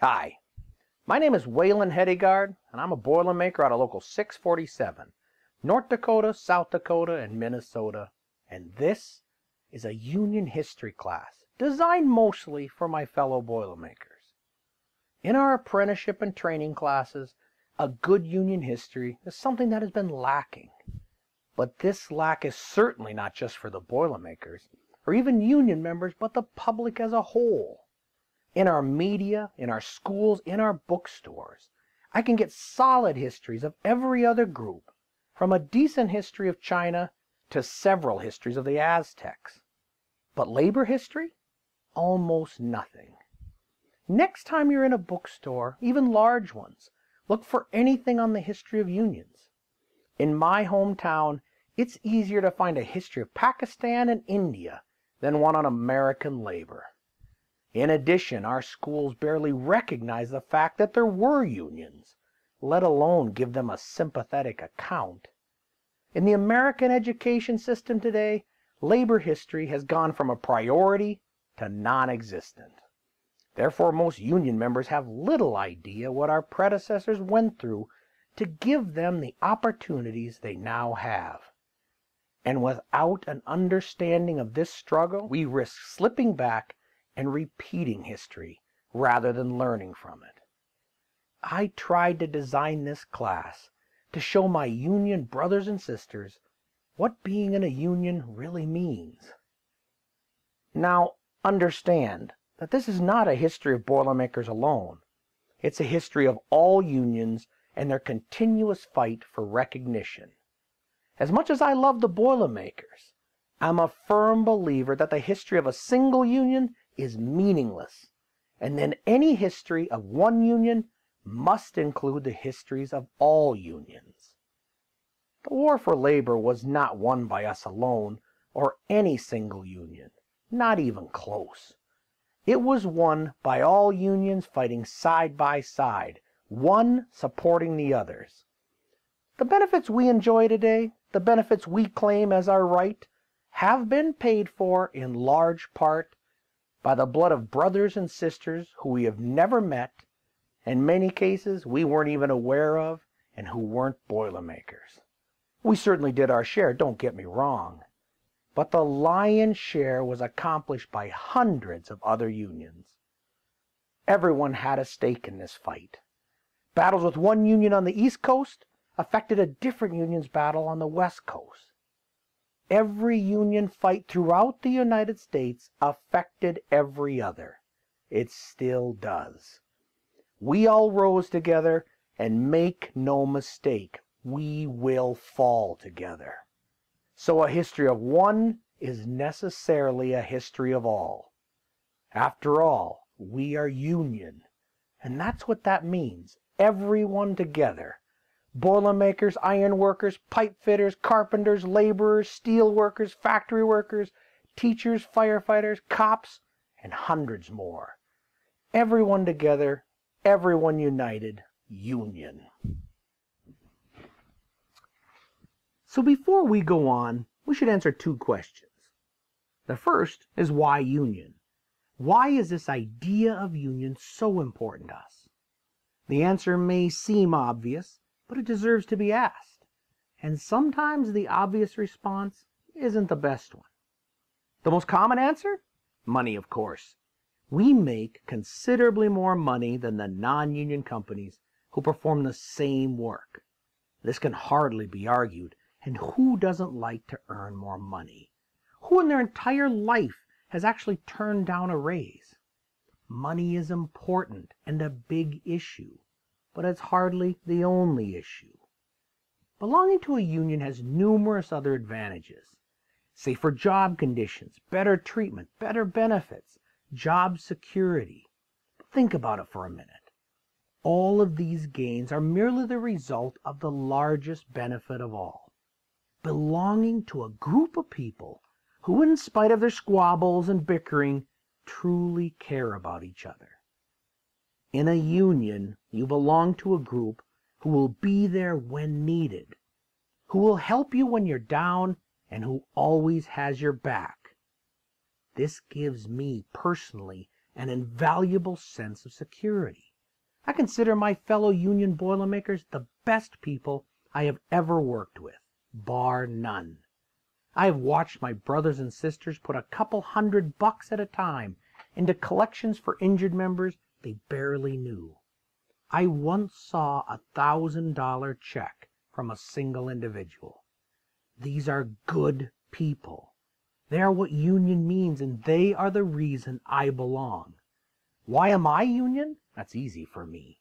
Hi, my name is Waylon Hedegaard, and I'm a Boilermaker out of Local 647, North Dakota, South Dakota, and Minnesota, and this is a Union history class designed mostly for my fellow Boilermakers. In our apprenticeship and training classes, a good Union history is something that has been lacking. But this lack is certainly not just for the Boilermakers, or even Union members, but the public as a whole. In our media, in our schools, in our bookstores, I can get solid histories of every other group, from a decent history of China to several histories of the Aztecs. But labor history? Almost nothing. Next time you're in a bookstore, even large ones, look for anything on the history of unions. In my hometown, it's easier to find a history of Pakistan and India than one on American labor. In addition, our schools barely recognize the fact that there were unions, let alone give them a sympathetic account. In the American education system today, labor history has gone from a priority to non-existent. Therefore, most union members have little idea what our predecessors went through to give them the opportunities they now have. And without an understanding of this struggle, we risk slipping back and repeating history rather than learning from it. I tried to design this class to show my union brothers and sisters what being in a union really means. Now, understand that this is not a history of Boilermakers alone. It's a history of all unions and their continuous fight for recognition. As much as I love the Boilermakers, I'm a firm believer that the history of a single union is meaningless, and then any history of one union must include the histories of all unions. The war for labor was not won by us alone or any single union, not even close. It was won by all unions fighting side by side, one supporting the others. The benefits we enjoy today, the benefits we claim as our right, have been paid for in large part by the blood of brothers and sisters who we have never met, in many cases we weren't even aware of, and who weren't Boilermakers. We certainly did our share, don't get me wrong, but the lion's share was accomplished by hundreds of other unions. Everyone had a stake in this fight. Battles with one union on the East Coast affected a different union's battle on the West Coast. Every union fight throughout the United States affected every other. It still does. We all rose together, and make no mistake, we will fall together. So a history of one is necessarily a history of all. After all, we are union, and that's what that means, everyone together. Boilermakers, ironworkers, pipe fitters, carpenters, laborers, steel workers, factory workers, teachers, firefighters, cops, and hundreds more. Everyone together, everyone united, union. So before we go on, we should answer two questions. The first is why union? Why is this idea of union so important to us? The answer may seem obvious, but it deserves to be asked. And sometimes the obvious response isn't the best one. The most common answer? Money, of course. We make considerably more money than the non-union companies who perform the same work. This can hardly be argued, and who doesn't like to earn more money? Who in their entire life has actually turned down a raise? Money is important and a big issue, but it's hardly the only issue. Belonging to a union has numerous other advantages. Safer job conditions, better treatment, better benefits, job security. Think about it for a minute. All of these gains are merely the result of the largest benefit of all, belonging to a group of people who, in spite of their squabbles and bickering, truly care about each other. In a union, you belong to a group who will be there when needed, who will help you when you're down, and who always has your back. This gives me, personally, an invaluable sense of security. I consider my fellow union Boilermakers the best people I have ever worked with, bar none. I have watched my brothers and sisters put a couple $100 at a time into collections for injured members they barely knew. I once saw a $1,000 check from a single individual. These are good people. They are what union means, and they are the reason I belong. Why am I union? That's easy for me.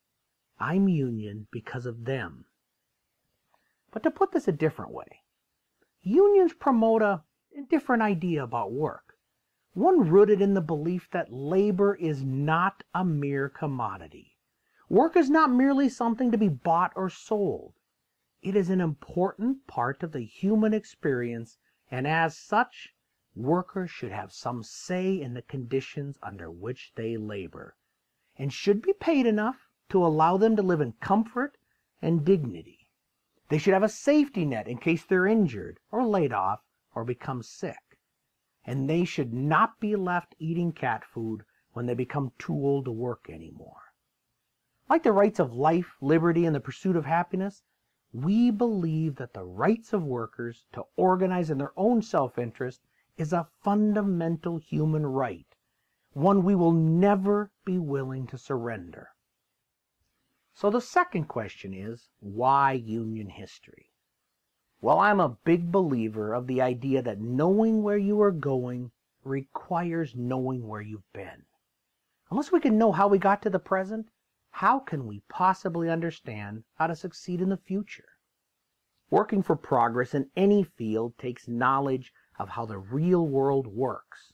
I'm union because of them. But to put this a different way, unions promote a different idea about work, one rooted in the belief that labor is not a mere commodity. Work is not merely something to be bought or sold. It is an important part of the human experience, and as such, workers should have some say in the conditions under which they labor, and should be paid enough to allow them to live in comfort and dignity. They should have a safety net in case they're injured or laid off or become sick. And they should not be left eating cat food when they become too old to work anymore. Like the rights of life, liberty, and the pursuit of happiness, we believe that the rights of workers to organize in their own self-interest is a fundamental human right, one we will never be willing to surrender. So the second question is, why union history? Well, I'm a big believer of the idea that knowing where you are going requires knowing where you've been. Unless we can know how we got to the present, how can we possibly understand how to succeed in the future? Working for progress in any field takes knowledge of how the real world works.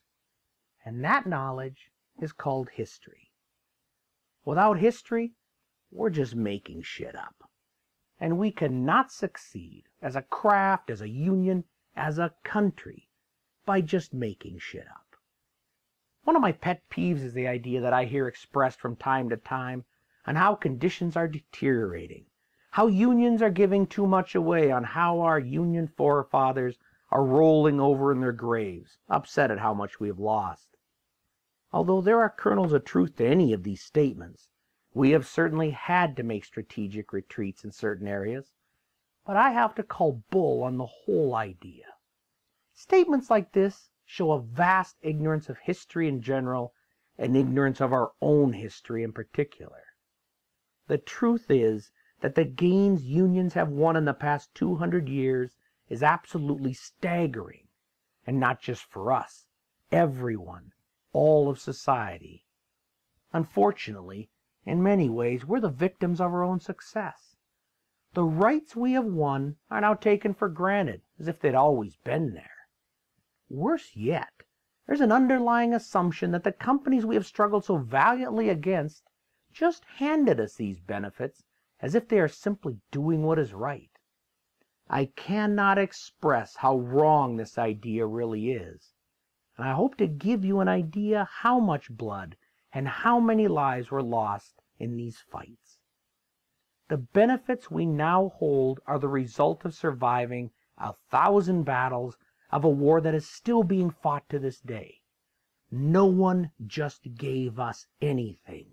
And that knowledge is called history. Without history, we're just making shit up. And we cannot succeed as a craft, as a union, as a country by just making shit up. One of my pet peeves is the idea that I hear expressed from time to time on how conditions are deteriorating, how unions are giving too much away, on how our union forefathers are rolling over in their graves, upset at how much we have lost. Although there are kernels of truth to any of these statements, we have certainly had to make strategic retreats in certain areas, but I have to call bull on the whole idea. Statements like this show a vast ignorance of history in general and ignorance of our own history in particular. The truth is that the gains unions have won in the past 200 years is absolutely staggering, and not just for us, everyone, all of society. Unfortunately, in many ways, we're the victims of our own success. The rights we have won are now taken for granted, as if they'd always been there. Worse yet, there's an underlying assumption that the companies we have struggled so valiantly against just handed us these benefits as if they are simply doing what is right. I cannot express how wrong this idea really is, and I hope to give you an idea how much blood and how many lives were lost in these fights. The benefits we now hold are the result of surviving 1,000 battles of a war that is still being fought to this day. No one just gave us anything.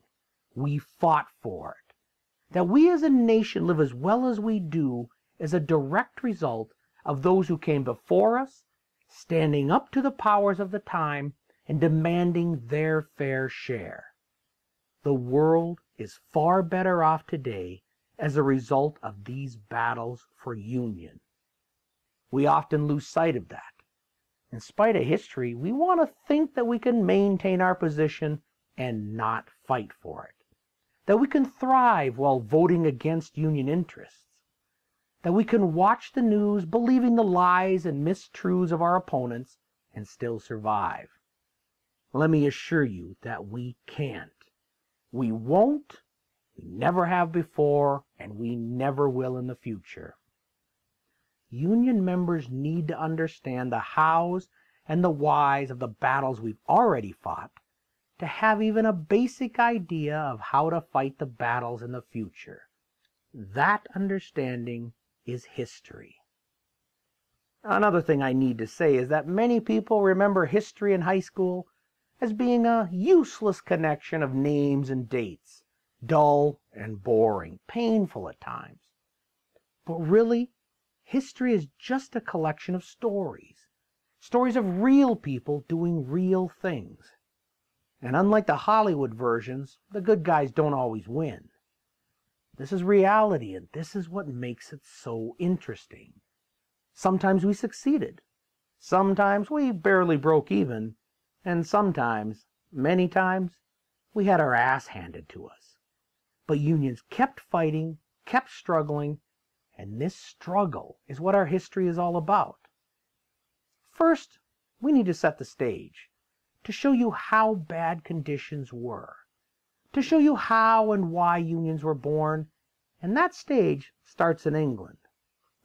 We fought for it. That we as a nation live as well as we do is a direct result of those who came before us, standing up to the powers of the time and demanding their fair share. The world is far better off today as a result of these battles for union. We often lose sight of that. In spite of history, we want to think that we can maintain our position and not fight for it. That we can thrive while voting against union interests. That we can watch the news believing the lies and mistruths of our opponents and still survive. Let me assure you that we can't. We won't, we never have before, and we never will in the future. Union members need to understand the hows and the whys of the battles we've already fought to have even a basic idea of how to fight the battles in the future. That understanding is history. Another thing I need to say is that many people remember history in high school as being a useless connection of names and dates, dull and boring, painful at times. But really, history is just a collection of stories. Stories of real people doing real things. And unlike the Hollywood versions, the good guys don't always win. This is reality, and this is what makes it so interesting. Sometimes we succeeded. Sometimes we barely broke even. And sometimes, many times, we had our ass handed to us. But unions kept fighting, kept struggling, and this struggle is what our history is all about. First, we need to set the stage, to show you how bad conditions were, to show you how and why unions were born, and that stage starts in England.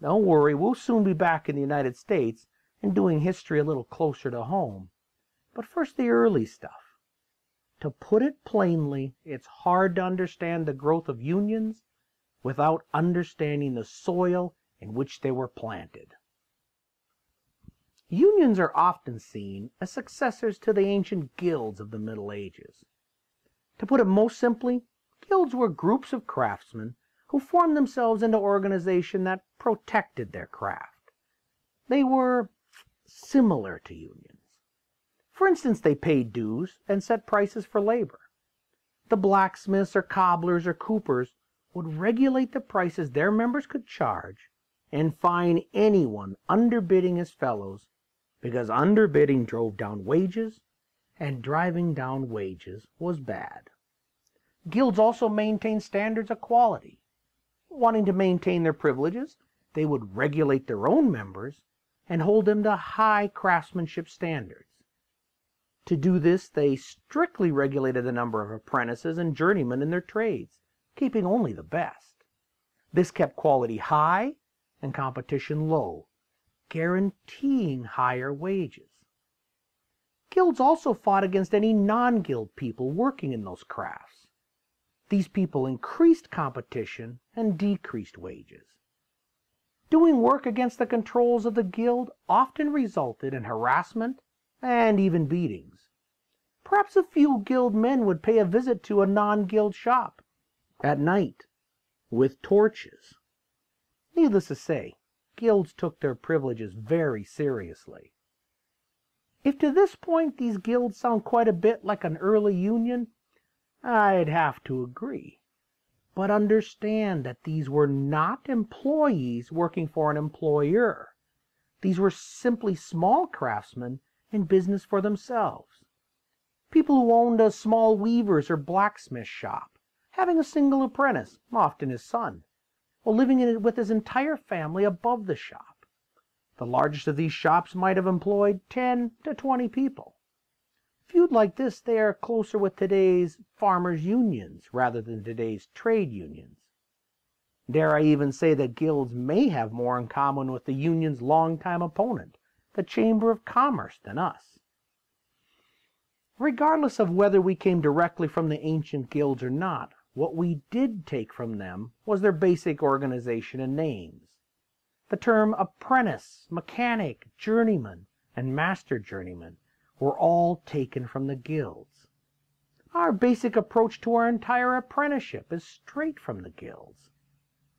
Don't worry, we'll soon be back in the United States and doing history a little closer to home. But first, the early stuff. To put it plainly, it's hard to understand the growth of unions without understanding the soil in which they were planted. Unions are often seen as successors to the ancient guilds of the Middle Ages. To put it most simply, guilds were groups of craftsmen who formed themselves into organizations that protected their craft. They were similar to unions. For instance, they paid dues and set prices for labor. The blacksmiths or cobblers or coopers would regulate the prices their members could charge and fine anyone underbidding his fellows, because underbidding drove down wages, and driving down wages was bad. Guilds also maintained standards of quality. Wanting to maintain their privileges, they would regulate their own members and hold them to high craftsmanship standards. To do this, they strictly regulated the number of apprentices and journeymen in their trades, keeping only the best. This kept quality high and competition low, guaranteeing higher wages. Guilds also fought against any non-guild people working in those crafts. These people increased competition and decreased wages. Doing work against the controls of the guild often resulted in harassment and even beatings. Perhaps a few guild men would pay a visit to a non-guild shop at night with torches. Needless to say, guilds took their privileges very seriously. If to this point these guilds sound quite a bit like an early union, I'd have to agree. But understand that these were not employees working for an employer. These were simply small craftsmen in business for themselves. People who owned a small weaver's or blacksmith shop, having a single apprentice, often his son, or living in it with his entire family above the shop. The largest of these shops might have employed 10 to 20 people. Viewed like this, they are closer with today's farmers' unions rather than today's trade unions. Dare I even say that guilds may have more in common with the union's longtime opponent, the Chamber of Commerce, than us. Regardless of whether we came directly from the ancient guilds or not, what we did take from them was their basic organization and names. The term apprentice, mechanic, journeyman, and master journeyman were all taken from the guilds. Our basic approach to our entire apprenticeship is straight from the guilds.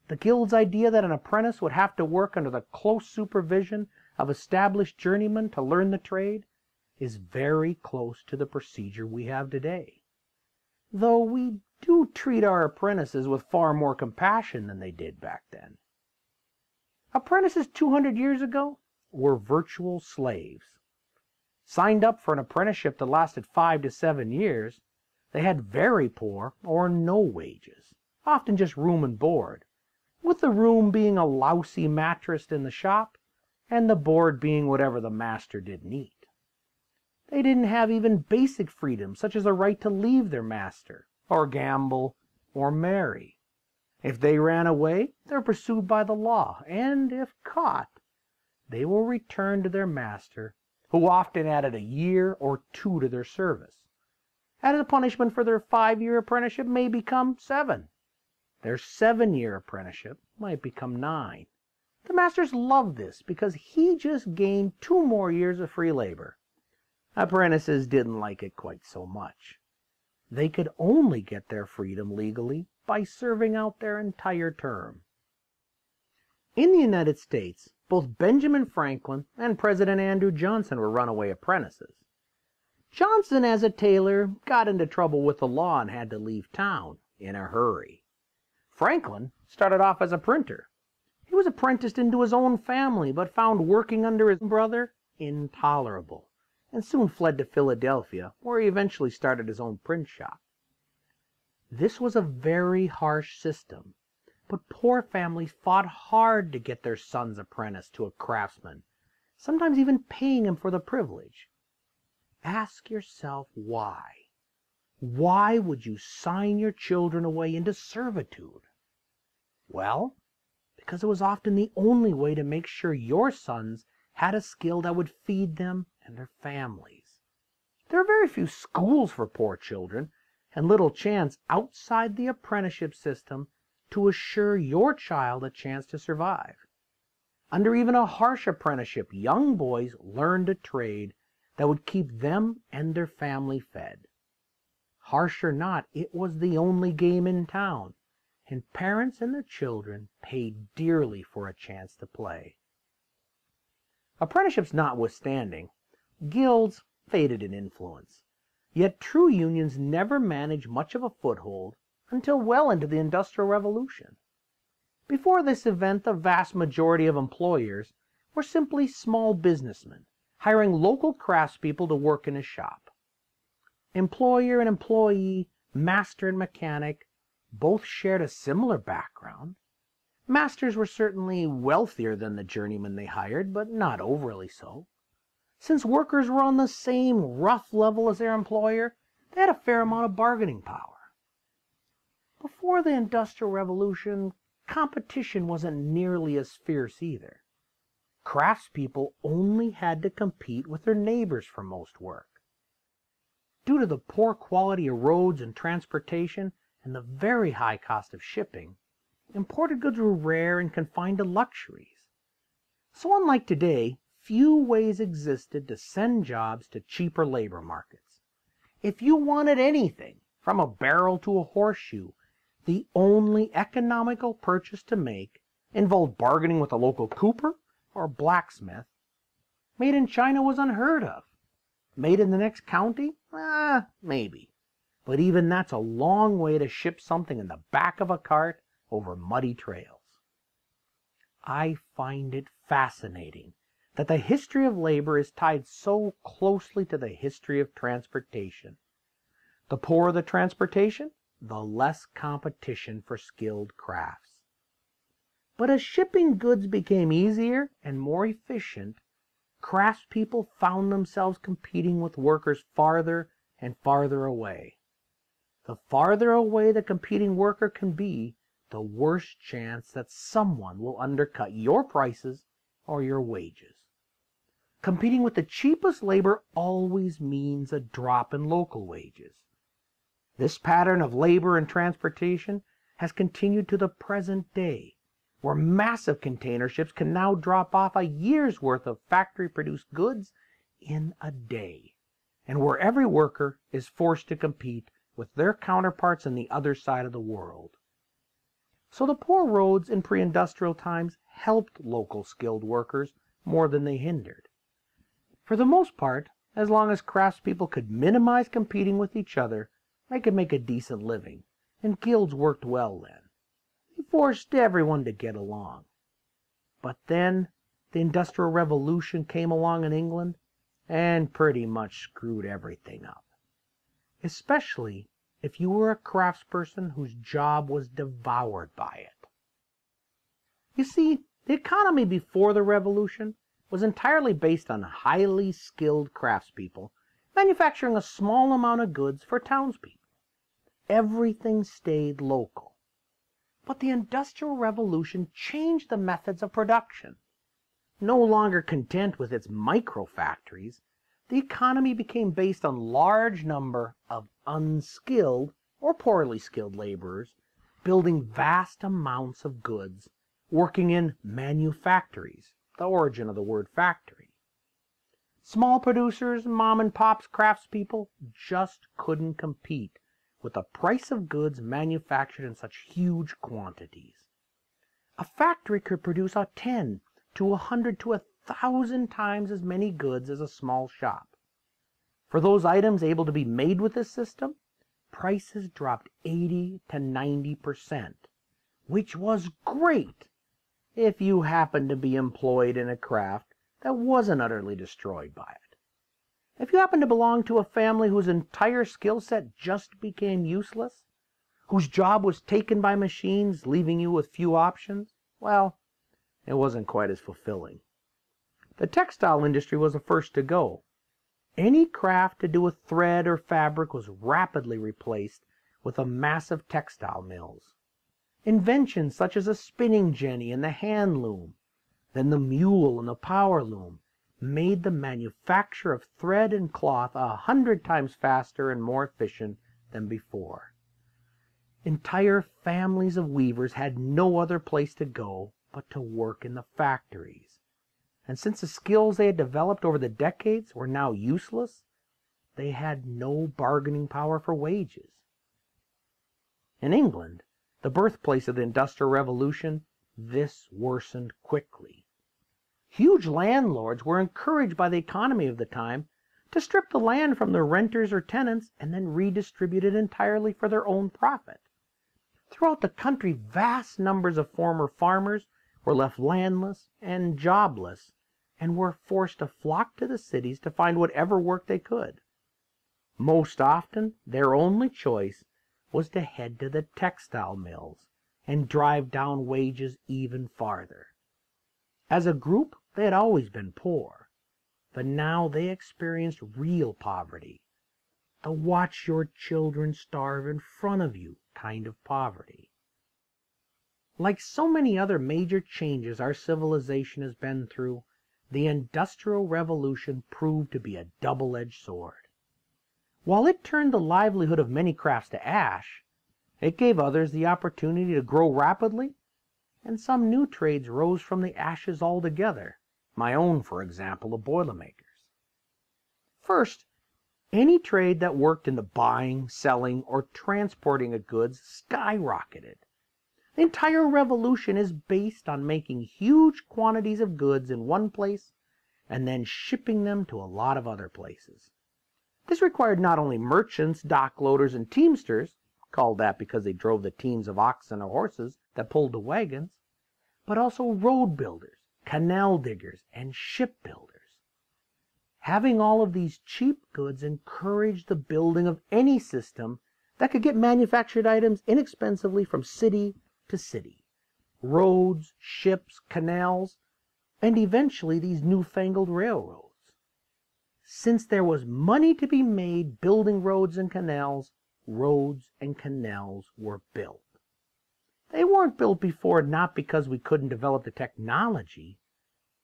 The guild's idea that an apprentice would have to work under the close supervision of established journeymen to learn the trade is very close to the procedure we have today, though we do treat our apprentices with far more compassion than they did back then. Apprentices 200 years ago were virtual slaves. Signed up for an apprenticeship that lasted 5 to 7 years, they had very poor or no wages, often just room and board, with the room being a lousy mattress in the shop and the board being whatever the master didn't eat. They didn't have even basic freedom, such as a right to leave their master, or gamble, or marry. If they ran away, they were pursued by the law, and if caught, they were returned to their master, who often added a year or 2 to their service. As a punishment for their 5-year apprenticeship may become 7. Their 7-year apprenticeship might become 9. The masters loved this because he just gained 2 more years of free labor. Apprentices didn't like it quite so much. they could only get their freedom legally by serving out their entire term. In the United States, both Benjamin Franklin and President Andrew Johnson were runaway apprentices. Johnson, as a tailor, got into trouble with the law and had to leave town in a hurry. Franklin started off as a printer. He was apprenticed into his own family, but found working under his brother intolerable, and soon fled to Philadelphia, where he eventually started his own print shop. This was a very harsh system, but poor families fought hard to get their sons apprenticed to a craftsman, sometimes even paying him for the privilege. Ask yourself why. Why would you sign your children away into servitude? Well, because it was often the only way to make sure your sons had a skill that would feed them and their families. There are very few schools for poor children, and little chance outside the apprenticeship system to assure your child a chance to survive. Under even a harsh apprenticeship, young boys learned a trade that would keep them and their family fed. Harsh or not, it was the only game in town, and parents and their children paid dearly for a chance to play. Apprenticeships notwithstanding, guilds faded in influence. Yet true unions never managed much of a foothold until well into the Industrial Revolution. Before this event, the vast majority of employers were simply small businessmen, hiring local craftspeople to work in a shop. Employer and employee, master and mechanic, both shared a similar background. Masters were certainly wealthier than the journeymen they hired, but not overly so. Since workers were on the same rough level as their employer, they had a fair amount of bargaining power. Before the Industrial Revolution, competition wasn't nearly as fierce either. Craftspeople only had to compete with their neighbors for most work. Due to the poor quality of roads and transportation and the very high cost of shipping, imported goods were rare and confined to luxuries. So unlike today, few ways existed to send jobs to cheaper labor markets. If you wanted anything, from a barrel to a horseshoe, the only economical purchase to make involved bargaining with a local cooper or blacksmith. Made in China was unheard of. Made in the next county? Maybe. But even that's a long way to ship something in the back of a cart over muddy trails. I find it fascinating that the history of labor is tied so closely to the history of transportation. The poorer the transportation, the less competition for skilled crafts. But as shipping goods became easier and more efficient, craftspeople found themselves competing with workers farther and farther away. The farther away the competing worker can be, the worse chance that someone will undercut your prices or your wages. Competing with the cheapest labor always means a drop in local wages. This pattern of labor and transportation has continued to the present day, where massive container ships can now drop off a year's worth of factory-produced goods in a day, and where every worker is forced to compete with their counterparts on the other side of the world. So the poor roads in pre-industrial times helped local skilled workers more than they hindered. For the most part, as long as craftspeople could minimize competing with each other, they could make a decent living, and guilds worked well then. They forced everyone to get along. But then the Industrial Revolution came along in England and pretty much screwed everything up. Especially if you were a craftsperson whose job was devoured by it. You see, the economy before the revolution was entirely based on highly skilled craftspeople manufacturing a small amount of goods for townspeople. Everything stayed local. But the Industrial Revolution changed the methods of production. No longer content with its micro-factories, the economy became based on a large number of unskilled or poorly skilled laborers building vast amounts of goods, working in manufactories, the origin of the word factory. Small producers, mom and pops, craftspeople just couldn't compete with the price of goods manufactured in such huge quantities. A factory could produce 10 to 100 to 1,000 times as many goods as a small shop. For those items able to be made with this system, prices dropped 80 to 90%, which was great if you happened to be employed in a craft that wasn't utterly destroyed by it. If you happen to belong to a family whose entire skill set just became useless, whose job was taken by machines, leaving you with few options, well, it wasn't quite as fulfilling. The textile industry was the first to go. Any craft to do with thread or fabric was rapidly replaced with the massive textile mills. Inventions such as the spinning jenny and the hand loom, then the mule and the power loom, made the manufacture of thread and cloth 100 times faster and more efficient than before. Entire families of weavers had no other place to go but to work in the factories. And since the skills they had developed over the decades were now useless, they had no bargaining power for wages. In England, the birthplace of the Industrial Revolution, this worsened quickly. Huge landlords were encouraged by the economy of the time to strip the land from their renters or tenants and then redistribute it entirely for their own profit. Throughout the country, vast numbers of former farmers were left landless and jobless and were forced to flock to the cities to find whatever work they could. Most often, their only choice was to head to the textile mills and drive down wages even farther. As a group, they had always been poor, but now they experienced real poverty, the watch your children starve in front of you kind of poverty. Like so many other major changes our civilization has been through, the Industrial Revolution proved to be a double-edged sword. While it turned the livelihood of many crafts to ash, it gave others the opportunity to grow rapidly, and some new trades rose from the ashes altogether. My own, for example, the Boilermakers. First, any trade that worked in the buying, selling, or transporting of goods skyrocketed. The entire revolution is based on making huge quantities of goods in one place and then shipping them to a lot of other places. This required not only merchants, dock loaders, and teamsters, called that because they drove the teams of oxen or horses that pulled the wagons, but also road builders, canal diggers, and shipbuilders. Having all of these cheap goods encouraged the building of any system that could get manufactured items inexpensively from city to city. Roads, ships, canals, and eventually these newfangled railroads. Since there was money to be made building roads and canals were built. They weren't built before not because we couldn't develop the technology,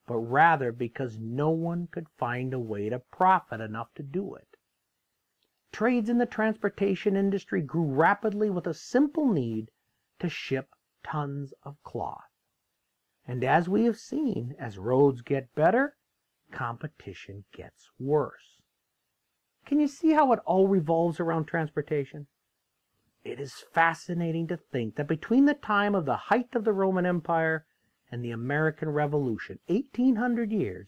but rather because no one could find a way to profit enough to do it. Trades in the transportation industry grew rapidly with a simple need to ship tons of cloth. And as we have seen, as roads get better, competition gets worse. Can you see how it all revolves around transportation? It is fascinating to think that between the time of the height of the Roman Empire and the American Revolution, 1800 years,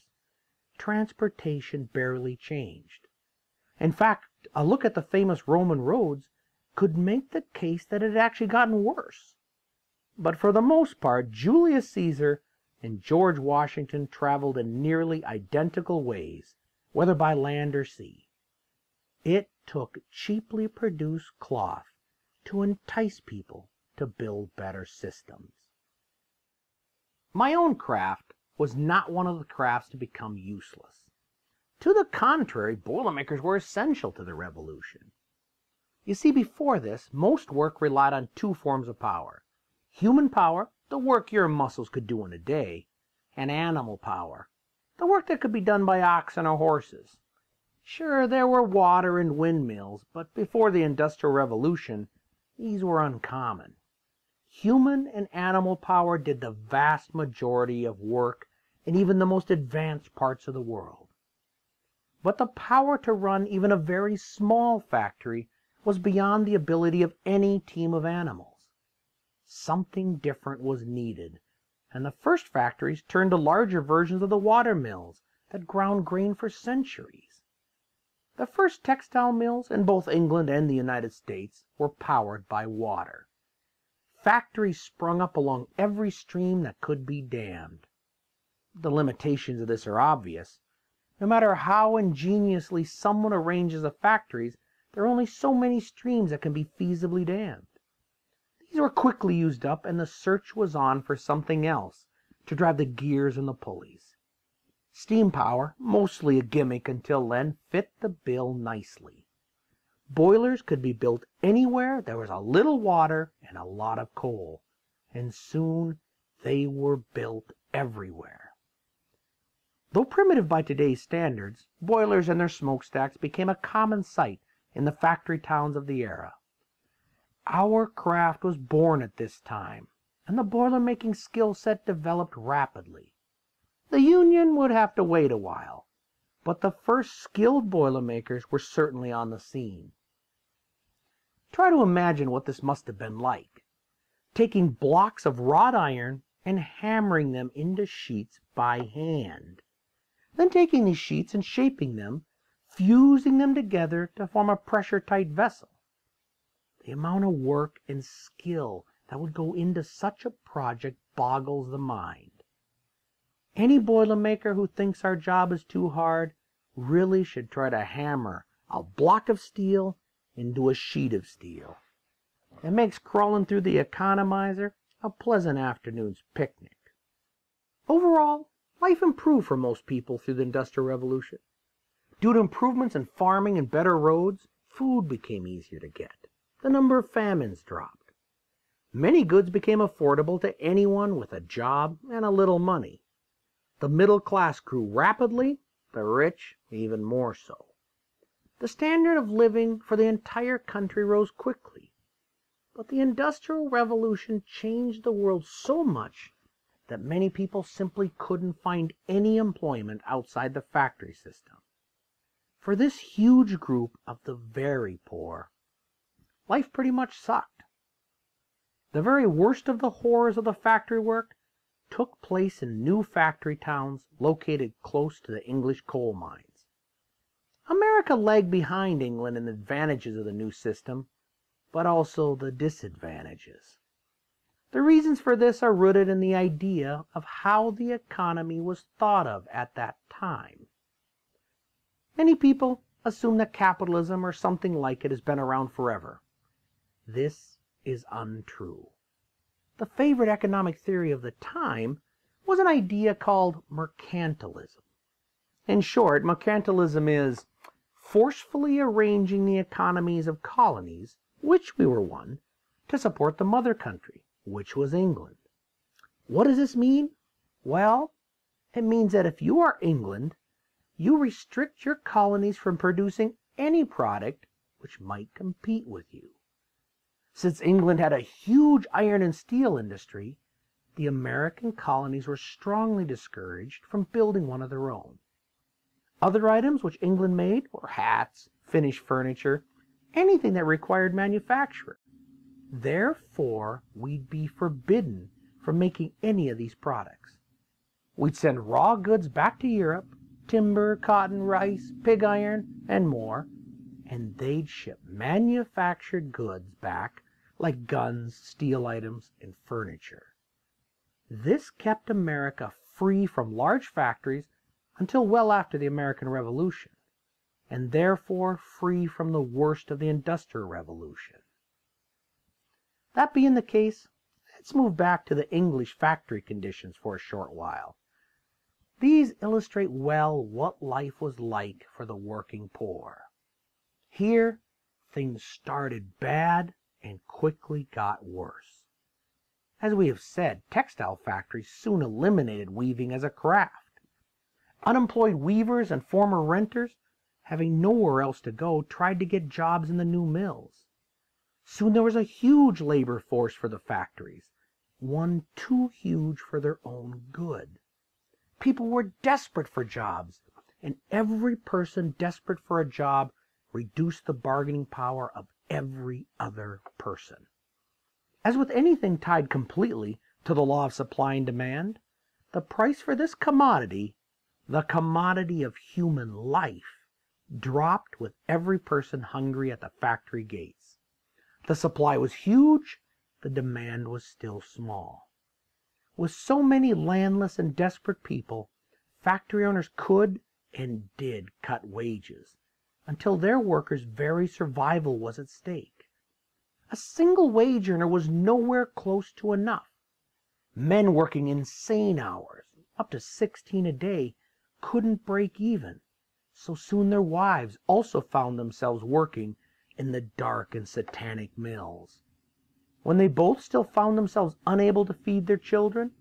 transportation barely changed. In fact, a look at the famous Roman roads could make the case that it had actually gotten worse. But for the most part, Julius Caesar and George Washington traveled in nearly identical ways, whether by land or sea. It took cheaply produced cloth to entice people to build better systems. My own craft was not one of the crafts to become useless. To the contrary, Boilermakers were essential to the revolution. You see, before this, most work relied on two forms of power. Human power, the work your muscles could do in a day, and animal power, the work that could be done by oxen or horses. Sure, there were water and windmills, but before the Industrial Revolution, these were uncommon. Human and animal power did the vast majority of work in even the most advanced parts of the world. But the power to run even a very small factory was beyond the ability of any team of animals. Something different was needed, and the first factories turned to larger versions of the water mills that ground grain for centuries. The first textile mills in both England and the United States were powered by water. Factories sprung up along every stream that could be dammed. The limitations of this are obvious. No matter how ingeniously someone arranges the factories, there are only so many streams that can be feasibly dammed. These were quickly used up, and the search was on for something else to drive the gears and the pulleys. Steam power, mostly a gimmick until then, fit the bill nicely. Boilers could be built anywhere there was a little water and a lot of coal, and soon they were built everywhere. Though primitive by today's standards, boilers and their smokestacks became a common sight in the factory towns of the era. Our craft was born at this time, and the boiler-making skill set developed rapidly. The union would have to wait a while, but the first skilled boilermakers were certainly on the scene. Try to imagine what this must have been like, taking blocks of wrought iron and hammering them into sheets by hand, then taking these sheets and shaping them, fusing them together to form a pressure-tight vessel. The amount of work and skill that would go into such a project boggles the mind. Any Boilermaker who thinks our job is too hard really should try to hammer a block of steel into a sheet of steel. It makes crawling through the economizer a pleasant afternoon's picnic. Overall, life improved for most people through the Industrial Revolution. Due to improvements in farming and better roads, food became easier to get. The number of famines dropped. Many goods became affordable to anyone with a job and a little money. The middle class grew rapidly, the rich even more so. The standard of living for the entire country rose quickly. But the Industrial Revolution changed the world so much that many people simply couldn't find any employment outside the factory system. For this huge group of the very poor, life pretty much sucked. The very worst of the horrors of the factory work took place in new factory towns located close to the English coal mines. America lagged behind England in the advantages of the new system, but also the disadvantages. The reasons for this are rooted in the idea of how the economy was thought of at that time. Many people assume that capitalism or something like it has been around forever. This is untrue. The favorite economic theory of the time was an idea called Mercantilism. In short, Mercantilism is forcefully arranging the economies of colonies, which we were one, to support the mother country, which was England. What does this mean? Well, it means that if you are England, you restrict your colonies from producing any product which might compete with you. Since England had a huge iron and steel industry, the American colonies were strongly discouraged from building one of their own. Other items which England made were hats, finished furniture, anything that required manufacture. Therefore, we'd be forbidden from making any of these products. We'd send raw goods back to Europe, timber, cotton, rice, pig iron, and more, and they'd ship manufactured goods back like guns, steel items, and furniture. This kept America free from large factories until well after the American Revolution, and therefore free from the worst of the Industrial Revolution. That being the case, let's move back to the English factory conditions for a short while. These illustrate well what life was like for the working poor. Here, things started bad and quickly got worse. As we have said, textile factories soon eliminated weaving as a craft. Unemployed weavers and former renters, having nowhere else to go, tried to get jobs in the new mills. Soon there was a huge labor force for the factories, one too huge for their own good. People were desperate for jobs, and every person desperate for a job reduced the bargaining power of every other person. As with anything tied completely to the law of supply and demand, the price for this commodity, the commodity of human life, dropped with every person hungry at the factory gates. The supply was huge, the demand was still small. With so many landless and desperate people, factory owners could and did cut wages until their workers' very survival was at stake. A single wage earner was nowhere close to enough. Men working insane hours, up to 16 a day, couldn't break even, so soon their wives also found themselves working in the dark and satanic mills. When they both still found themselves unable to feed their children,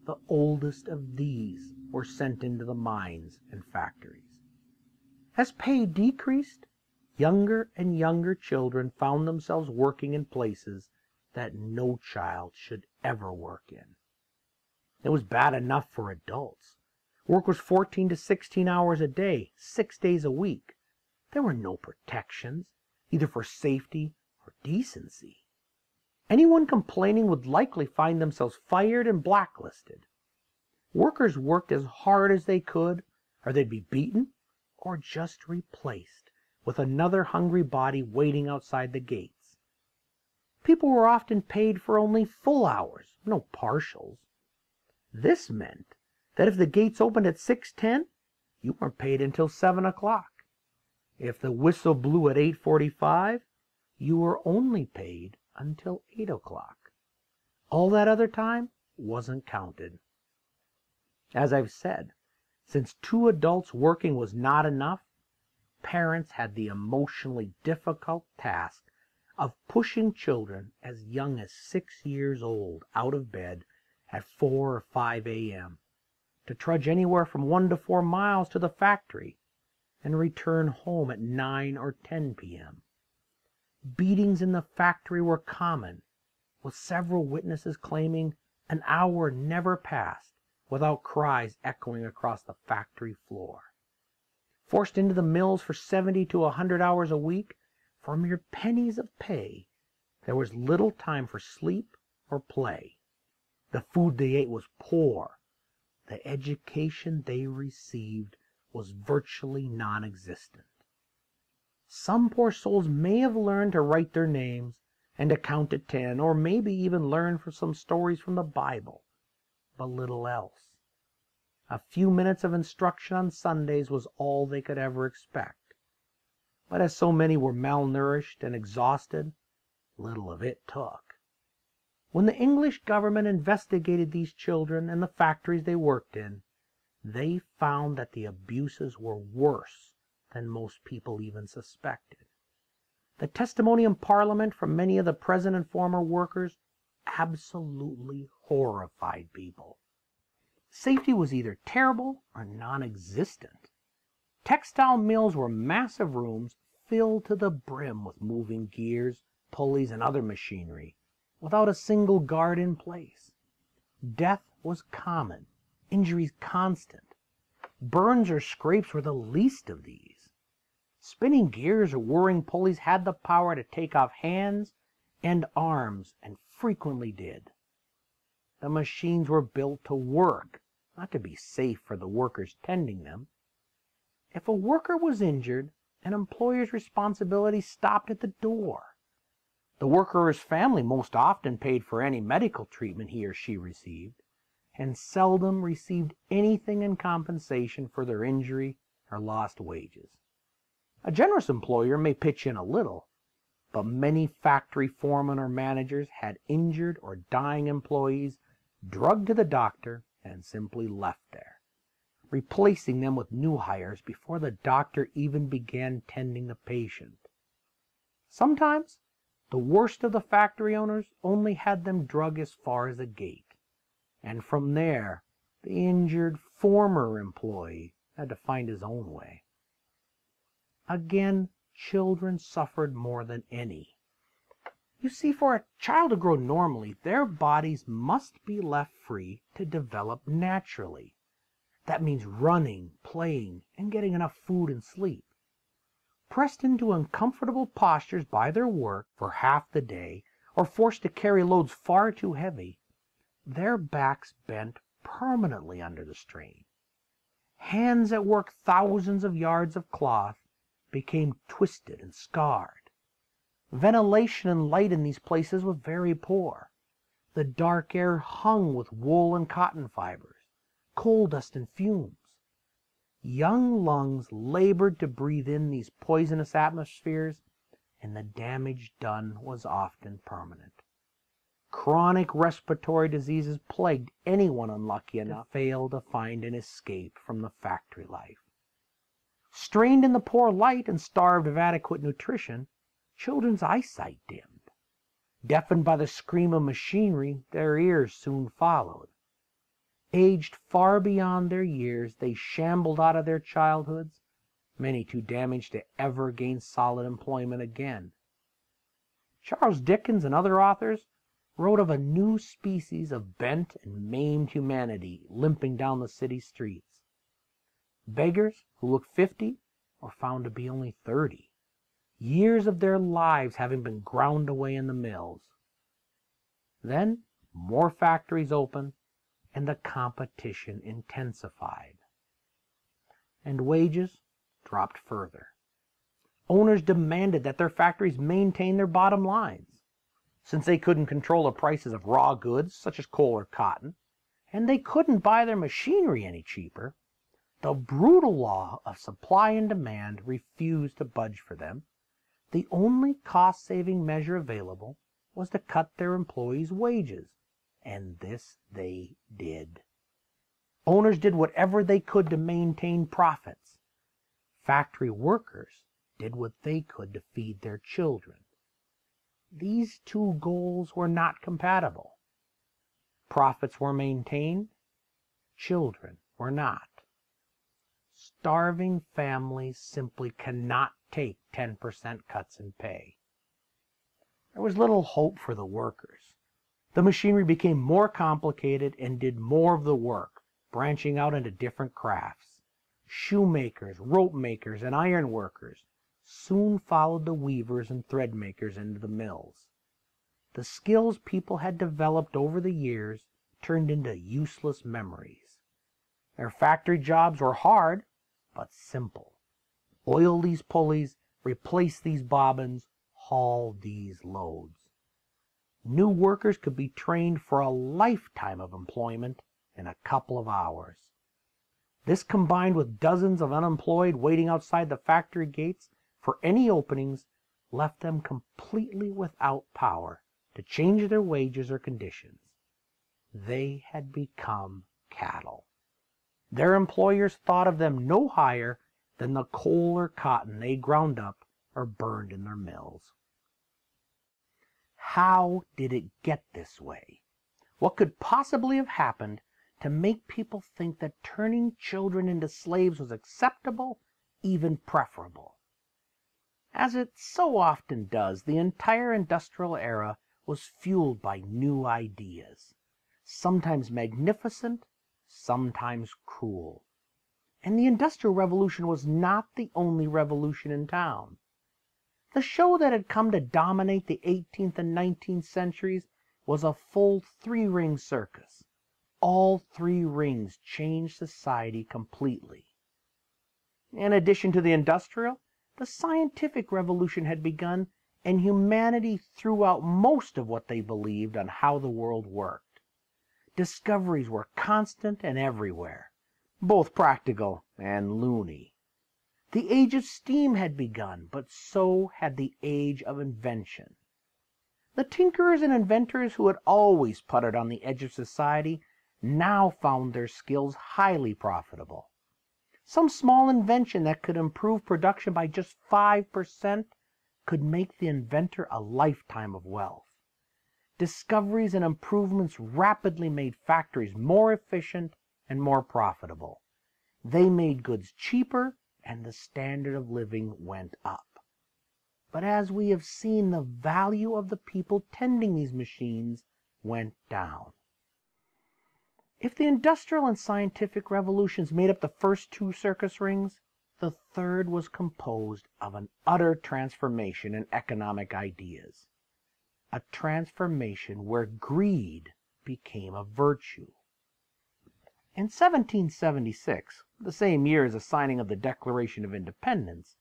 the oldest of these were sent into the mines and factories. As pay decreased, younger and younger children found themselves working in places that no child should ever work in. It was bad enough for adults. Work was 14 to 16 hours a day, 6 days a week. There were no protections, either for safety or decency. Anyone complaining would likely find themselves fired and blacklisted. Workers worked as hard as they could, or they'd be beaten or just replaced with another hungry body waiting outside the gates. People were often paid for only full hours, no partials. This meant that if the gates opened at 6:10, you weren't paid until 7 o'clock. If the whistle blew at 8:45, you were only paid until 8 o'clock. All that other time wasn't counted. As I've said, since 2 adults working was not enough, parents had the emotionally difficult task of pushing children as young as 6 years old out of bed at 4 or 5 a.m. to trudge anywhere from 1 to 4 miles to the factory and return home at 9 or 10 p.m. Beatings in the factory were common, with several witnesses claiming an hour never passed without cries echoing across the factory floor. Forced into the mills for 70 to 100 hours a week for mere pennies of pay, there was little time for sleep or play. The food they ate was poor. The education they received was virtually non-existent. Some poor souls may have learned to write their names and to count to 10, or maybe even learned from some stories from the Bible, but little else. A few minutes of instruction on Sundays was all they could ever expect. But as so many were malnourished and exhausted, little of it took. When the English government investigated these children and the factories they worked in, they found that the abuses were worse than most people even suspected. The testimony in Parliament from many of the present and former workers absolutely horrified people. Safety was either terrible or non-existent. Textile mills were massive rooms filled to the brim with moving gears, pulleys, and other machinery, without a single guard in place. Death was common, injuries constant. Burns or scrapes were the least of these. Spinning gears or whirring pulleys had the power to take off hands and arms, and frequently did. The machines were built to work, not to be safe for the workers tending them. If a worker was injured, an employer's responsibility stopped at the door. The worker or his family most often paid for any medical treatment he or she received, and seldom received anything in compensation for their injury or lost wages. A generous employer may pitch in a little, but many factory foremen or managers had injured or dying employees drugged to the doctor and simply left there, replacing them with new hires before the doctor even began tending the patient. Sometimes the worst of the factory owners only had them drug as far as the gate, and from there the injured former employee had to find his own way. Again, children suffered more than any. You see, for a child to grow normally, their bodies must be left free to develop naturally. That means running, playing, and getting enough food and sleep. pressed into uncomfortable postures by their work for half the day, or forced to carry loads far too heavy, their backs bent permanently under the strain. Hands at work thousands of yards of cloth became twisted and scarred. Ventilation and light in these places was very poor. The dark air hung with wool and cotton fibers, coal dust and fumes. Young lungs labored to breathe in these poisonous atmospheres, and the damage done was often permanent. Chronic respiratory diseases plagued anyone unlucky enough to fail to find an escape from the factory life. Strained in the poor light and starved of adequate nutrition, children's eyesight dimmed. Deafened by the scream of machinery, their ears soon followed. Aged far beyond their years, they shambled out of their childhoods, many too damaged to ever gain solid employment again. Charles Dickens and other authors wrote of a new species of bent and maimed humanity limping down the city streets. Beggars who looked 50 were found to be only 30, years of their lives having been ground away in the mills. Then more factories opened, and the competition intensified. And wages dropped further. Owners demanded that their factories maintain their bottom lines. Since they couldn't control the prices of raw goods, such as coal or cotton, and they couldn't buy their machinery any cheaper, the brutal law of supply and demand refused to budge for them. The only cost-saving measure available was to cut their employees' wages, and this they did. Owners did whatever they could to maintain profits. Factory workers did what they could to feed their children. These two goals were not compatible. Profits were maintained, children were not. Starving families simply cannot take 10% cuts in pay. There was little hope for the workers. The machinery became more complicated and did more of the work, branching out into different crafts. Shoemakers, rope makers, and iron workers soon followed the weavers and thread makers into the mills. The skills people had developed over the years turned into useless memories. Their factory jobs were hard, but simple. Oil these pulleys, replace these bobbins, haul these loads. New workers could be trained for a lifetime of employment in a couple of hours. This, combined with dozens of unemployed waiting outside the factory gates for any openings, left them completely without power to change their wages or conditions. They had become cattle. Their employers thought of them no higher than the coal or cotton they ground up or burned in their mills. How did it get this way? What could possibly have happened to make people think that turning children into slaves was acceptable, even preferable? As it so often does, the entire industrial era was fueled by new ideas, sometimes magnificent, sometimes cruel. And the Industrial Revolution was not the only revolution in town. The show that had come to dominate the 18th and 19th centuries was a full three-ring circus. All three rings changed society completely. In addition to the industrial, the scientific revolution had begun, and humanity threw out most of what they believed on how the world worked. Discoveries were constant and everywhere, both practical and loony. The age of steam had begun, but so had the age of invention. The tinkerers and inventors who had always puttered on the edge of society now found their skills highly profitable. Some small invention that could improve production by just 5% could make the inventor a lifetime of wealth. Discoveries and improvements rapidly made factories more efficient and more profitable. They made goods cheaper, and the standard of living went up. But as we have seen, the value of the people tending these machines went down. If the industrial and scientific revolutions made up the first two circus rings, The third was composed of an utter transformation in economic ideas, a transformation where greed became a virtue. In 1776, the same year as the signing of the Declaration of Independence,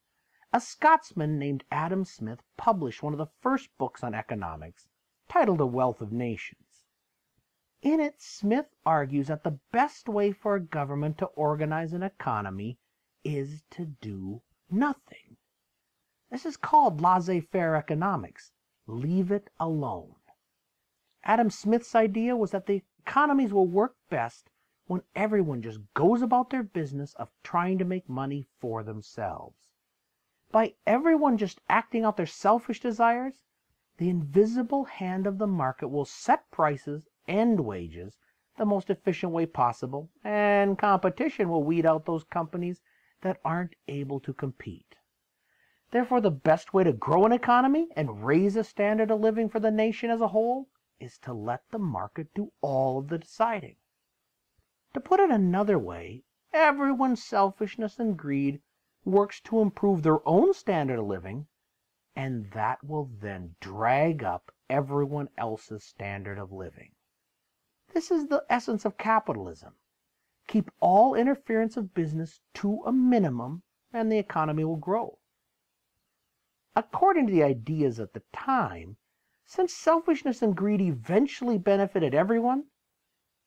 a Scotsman named Adam Smith published one of the first books on economics, titled A Wealth of Nations. In it, Smith argues that the best way for a government to organize an economy is to do nothing. This is called laissez-faire economics. Leave it alone. Adam Smith's idea was that the economies will work best when everyone just goes about their business of trying to make money for themselves. By everyone just acting out their selfish desires, the invisible hand of the market will set prices and wages the most efficient way possible, and competition will weed out those companies that aren't able to compete. Therefore, the best way to grow an economy and raise a standard of living for the nation as a whole is to let the market do all of the deciding. To put it another way, everyone's selfishness and greed works to improve their own standard of living, and that will then drag up everyone else's standard of living. This is the essence of capitalism. Keep all interference of business to a minimum, and the economy will grow. According to the ideas at the time, since selfishness and greed eventually benefited everyone,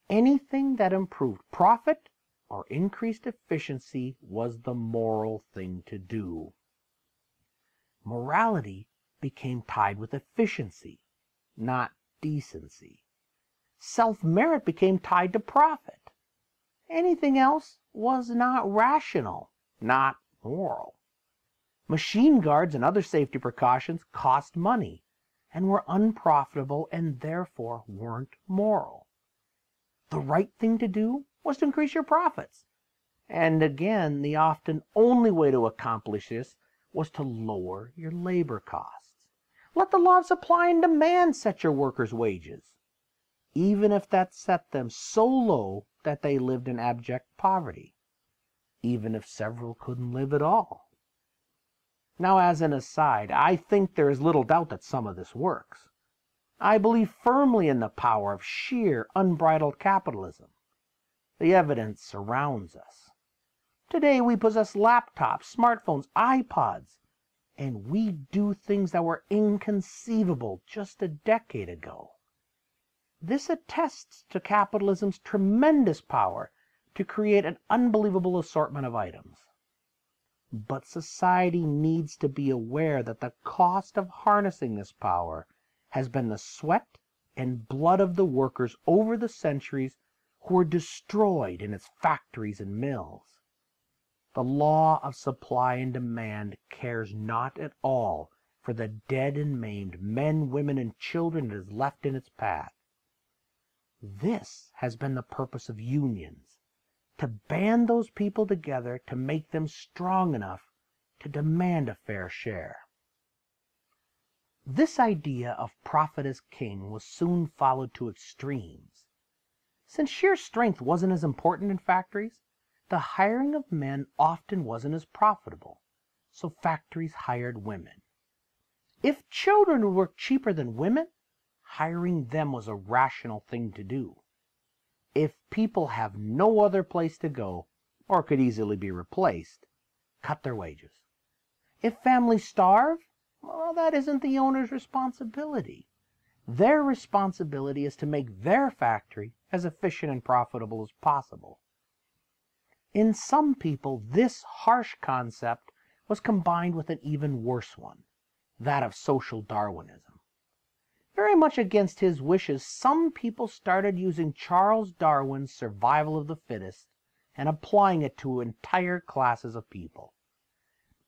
anything that improved profit or increased efficiency was the moral thing to do. Morality became tied with efficiency, not decency. Self-merit became tied to profit. Anything else was not rational, not moral. Machine guards and other safety precautions cost money and were unprofitable and therefore weren't moral. The right thing to do was to increase your profits. And again, the often only way to accomplish this was to lower your labor costs. Let the law of supply and demand set your workers' wages, even if that set them so low that they lived in abject poverty, even if several couldn't live at all. Now, as an aside, I think there is little doubt that some of this works. I believe firmly in the power of sheer, unbridled capitalism. The evidence surrounds us. Today we possess laptops, smartphones, iPods, and we do things that were inconceivable just a decade ago. This attests to capitalism's tremendous power to create an unbelievable assortment of items. But society needs to be aware that the cost of harnessing this power has been the sweat and blood of the workers over the centuries who were destroyed in its factories and mills. The law of supply and demand cares not at all for the dead and maimed men, women, and children it has left in its path. This has been the purpose of unions, to band those people together to make them strong enough to demand a fair share. This idea of profit as king was soon followed to extremes. Since sheer strength wasn't as important in factories, the hiring of men often wasn't as profitable, so factories hired women. If children would work cheaper than women, hiring them was a rational thing to do. If people have no other place to go, or could easily be replaced, cut their wages. If families starve, well, that isn't the owner's responsibility. Their responsibility is to make their factory as efficient and profitable as possible. In some people, this harsh concept was combined with an even worse one, that of social Darwinism. Very much against his wishes, some people started using Charles Darwin's survival of the fittest and applying it to entire classes of people.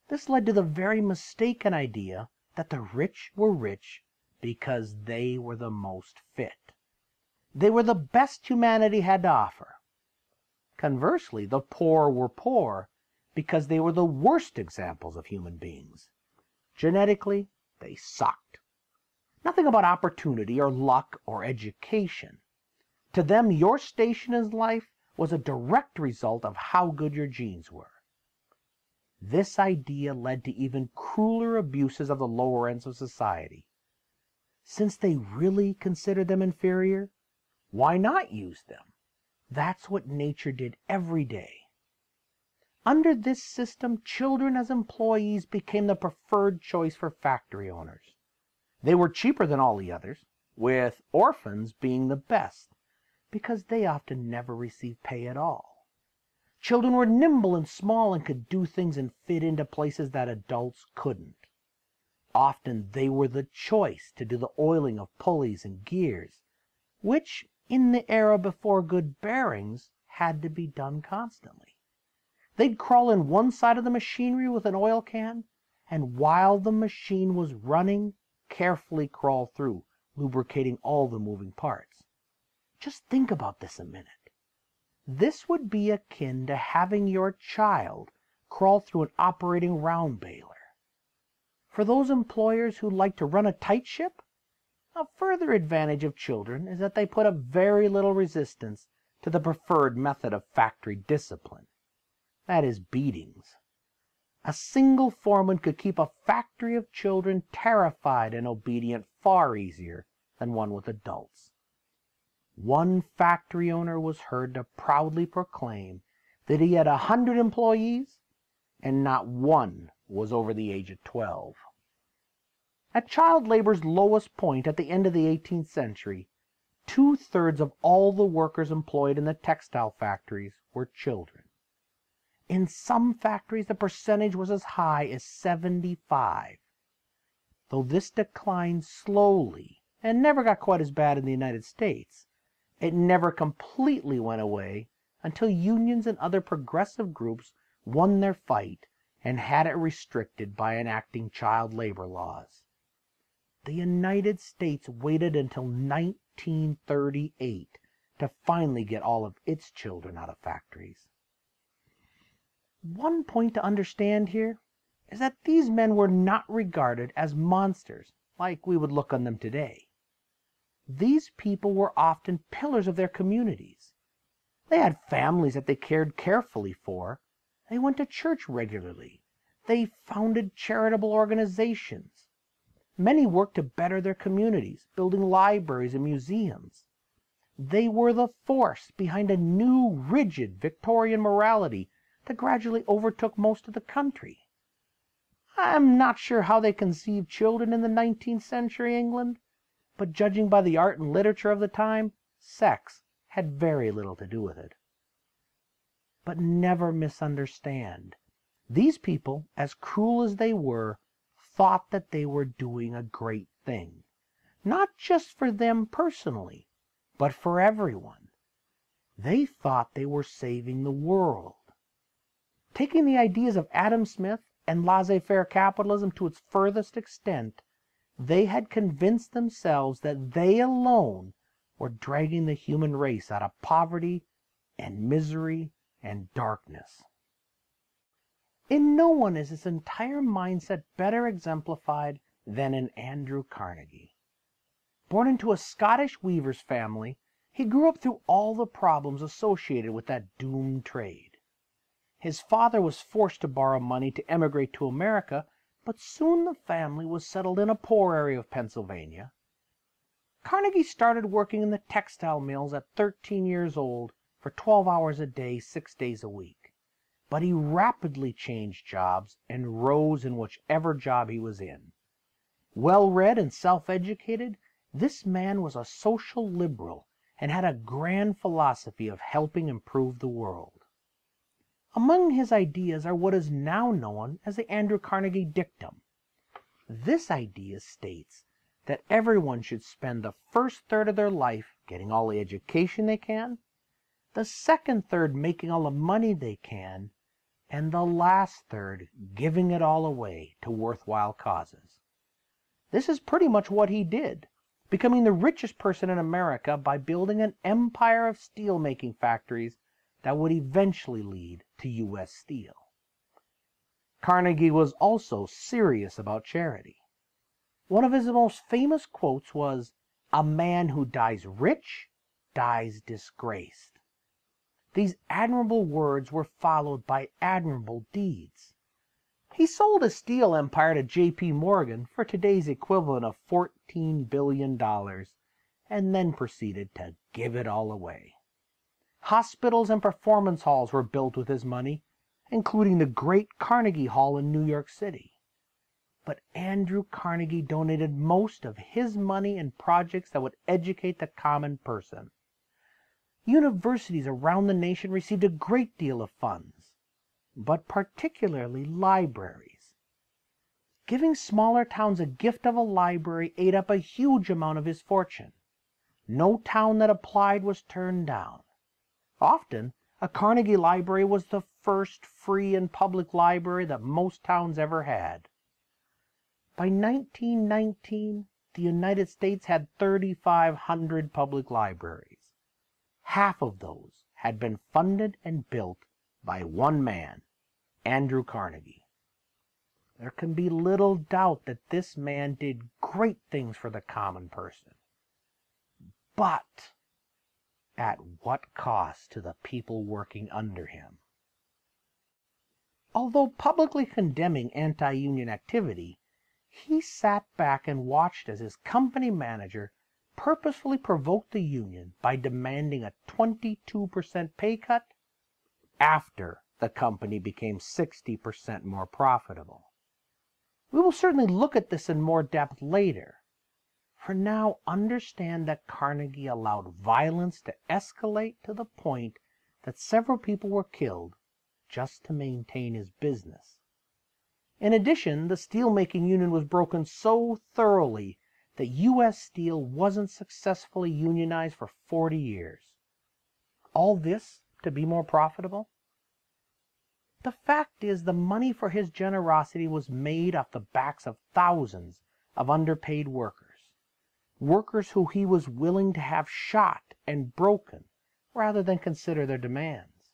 This led to the very mistaken idea that the rich were rich because they were the most fit. They were the best humanity had to offer. Conversely, the poor were poor because they were the worst examples of human beings. Genetically, they sucked. Nothing about opportunity or luck or education. To them, your station in life was a direct result of how good your genes were. This idea led to even crueler abuses of the lower ends of society. Since they really considered them inferior, why not use them? That's what nature did every day. Under this system, children as employees became the preferred choice for factory owners. They were cheaper than all the others, with orphans being the best, because they often never received pay at all. Children were nimble and small and could do things and fit into places that adults couldn't. Often they were the choice to do the oiling of pulleys and gears, which, in the era before good bearings, had to be done constantly. They'd crawl in one side of the machinery with an oil can, and while the machine was running, carefully crawl through, lubricating all the moving parts. Just think about this a minute. This would be akin to having your child crawl through an operating round baler. For those employers who like to run a tight ship, a further advantage of children is that they put up very little resistance to the preferred method of factory discipline. That is, beatings. A single foreman could keep a factory of children terrified and obedient far easier than one with adults. One factory owner was heard to proudly proclaim that he had 100 employees and not one was over the age of 12. At child labor's lowest point at the end of the 18th century, 2/3 of all the workers employed in the textile factories were children. In some factories, the percentage was as high as 75. Though this declined slowly and never got quite as bad in the United States, it never completely went away until unions and other progressive groups won their fight and had it restricted by enacting child labor laws. The United States waited until 1938 to finally get all of its children out of factories. One point to understand here is that these men were not regarded as monsters like we would look on them today. These people were often pillars of their communities. They had families that they cared carefully for. They went to church regularly. They founded charitable organizations. Many worked to better their communities, building libraries and museums. They were the force behind a new, rigid Victorian morality that gradually overtook most of the country. I'm not sure how they conceived children in the 19th century England, but judging by the art and literature of the time, sex had very little to do with it. But never misunderstand. These people, as cruel as they were, thought that they were doing a great thing, not just for them personally, but for everyone. They thought they were saving the world. Taking the ideas of Adam Smith and laissez-faire capitalism to its furthest extent, they had convinced themselves that they alone were dragging the human race out of poverty and misery and darkness. In no one is this entire mindset better exemplified than in Andrew Carnegie. Born into a Scottish weaver's family, he grew up through all the problems associated with that doomed trade. His father was forced to borrow money to emigrate to America, but soon the family was settled in a poor area of Pennsylvania. Carnegie started working in the textile mills at 13 years old for 12 hours a day, 6 days a week. But he rapidly changed jobs and rose in whichever job he was in. Well-read and self-educated, this man was a social liberal and had a grand philosophy of helping improve the world. Among his ideas are what is now known as the Andrew Carnegie Dictum. This idea states that everyone should spend the first third of their life getting all the education they can, the second third making all the money they can, and the last third giving it all away to worthwhile causes. This is pretty much what he did, becoming the richest person in America by building an empire of steel-making factories that would eventually lead to U.S. Steel. Carnegie was also serious about charity. One of his most famous quotes was, "A man who dies rich dies disgraced." These admirable words were followed by admirable deeds. He sold his steel empire to J.P. Morgan for today's equivalent of $14 billion, and then proceeded to give it all away. Hospitals and performance halls were built with his money, including the great Carnegie Hall in New York City. But Andrew Carnegie donated most of his money in projects that would educate the common person. Universities around the nation received a great deal of funds, but particularly libraries. Giving smaller towns a gift of a library ate up a huge amount of his fortune. No town that applied was turned down. Often, a Carnegie Library was the first free and public library that most towns ever had. By 1919, the United States had 3,500 public libraries. Half of those had been funded and built by one man, Andrew Carnegie. There can be little doubt that this man did great things for the common person. But at what cost to the people working under him? Although publicly condemning anti-union activity, he sat back and watched as his company manager purposefully provoked the union by demanding a 22% pay cut after the company became 60% more profitable. We will certainly look at this in more depth later. For now, understand that Carnegie allowed violence to escalate to the point that several people were killed just to maintain his business. In addition, the steelmaking union was broken so thoroughly that U.S. Steel wasn't successfully unionized for 40 years. All this to be more profitable? The fact is, the money for his generosity was made off the backs of thousands of underpaid workers. Workers who he was willing to have shot and broken rather than consider their demands.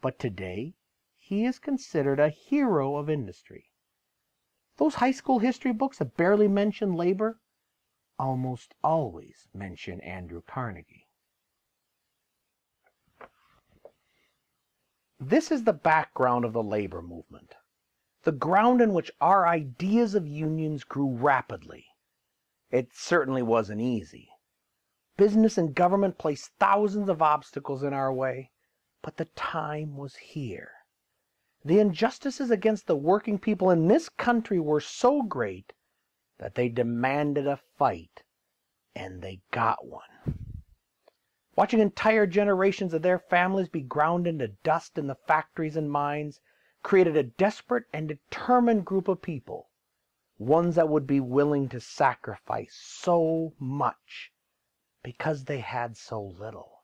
But today, he is considered a hero of industry. Those high school history books that barely mention labor almost always mention Andrew Carnegie. This is the background of the labor movement, the ground in which our ideas of unions grew rapidly. It certainly wasn't easy. Business and government placed thousands of obstacles in our way, but the time was here. The injustices against the working people in this country were so great that they demanded a fight, and they got one. Watching entire generations of their families be ground into dust in the factories and mines created a desperate and determined group of people, ones that would be willing to sacrifice so much because they had so little.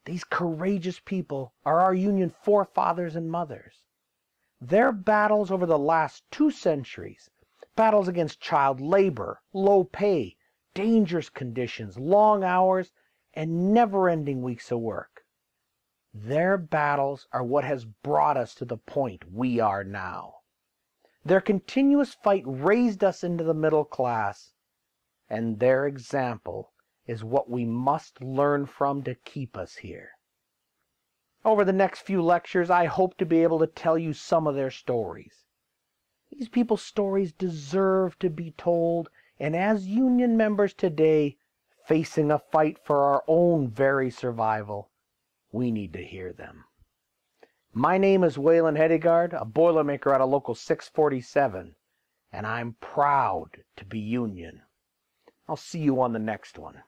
These courageous people are our union forefathers and mothers. Their battles over the last 2 centuries, battles against child labor, low pay, dangerous conditions, long hours, and never-ending weeks of work. Their battles are what has brought us to the point we are now. Their continuous fight raised us into the middle class, and their example is what we must learn from to keep us here. Over the next few lectures, I hope to be able to tell you some of their stories. These people's stories deserve to be told, and as union members today, facing a fight for our own very survival, we need to hear them. My name is Waylon Hedegaard, a Boilermaker out of Local 647, and I'm proud to be union. I'll see you on the next one.